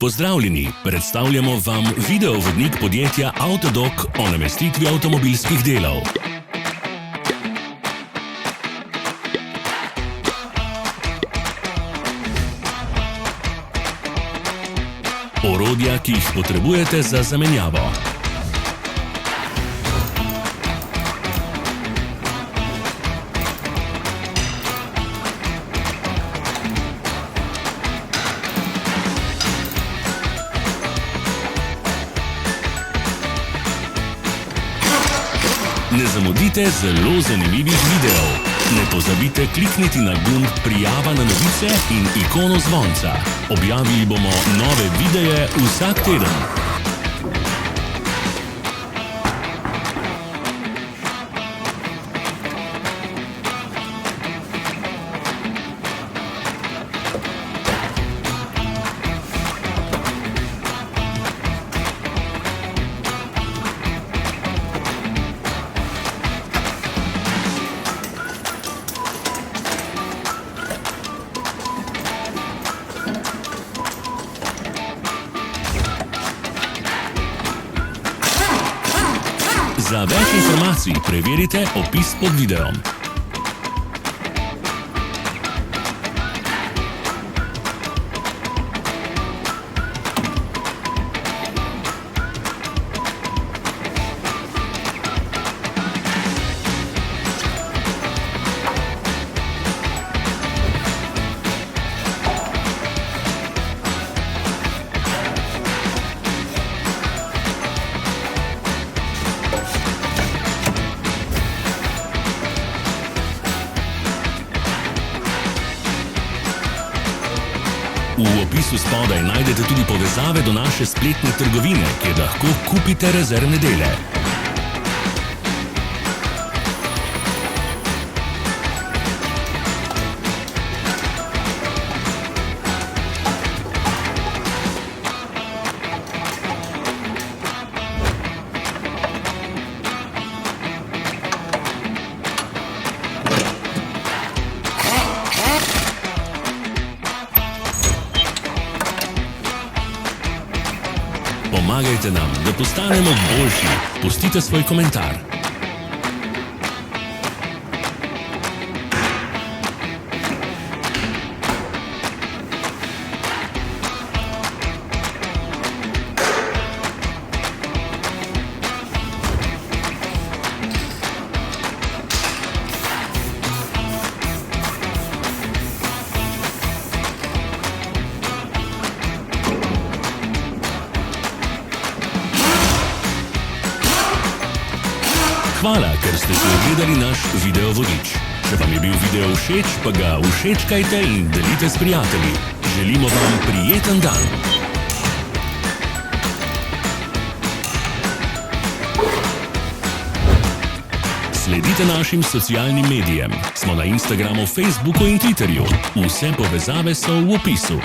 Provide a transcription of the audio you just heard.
Pozdravljeni, predstavljamo vam videovodnik podjetja Avtodok o namestitvi avtomobilskih delov. Orodja, ki jih potrebujete za zamenjavo. Ne zamudite zelo zanimivih videov. Ne pozabite klikniti na gumb Prijava na novice in ikono zvonca. Objavili bomo nove videe vsak teden. Za več informacij preverite opis pod videom. V opisu spodaj najdete tudi povezave do naše spletne trgovine, kjer lahko kupite rezervne dele. Pomagajte nam, da postanemo boljši. Pustite svoj komentar. Hvala, ker ste si ogledali naš videovodič. Če vam je bil video všeč, pa ga všečkajte in delite s prijatelji. Želimo vam prijeten dan. Sledite našim socialnim medijem. Smo na Instagramu, Facebooku in Twitterju. Vse povezave so v opisu.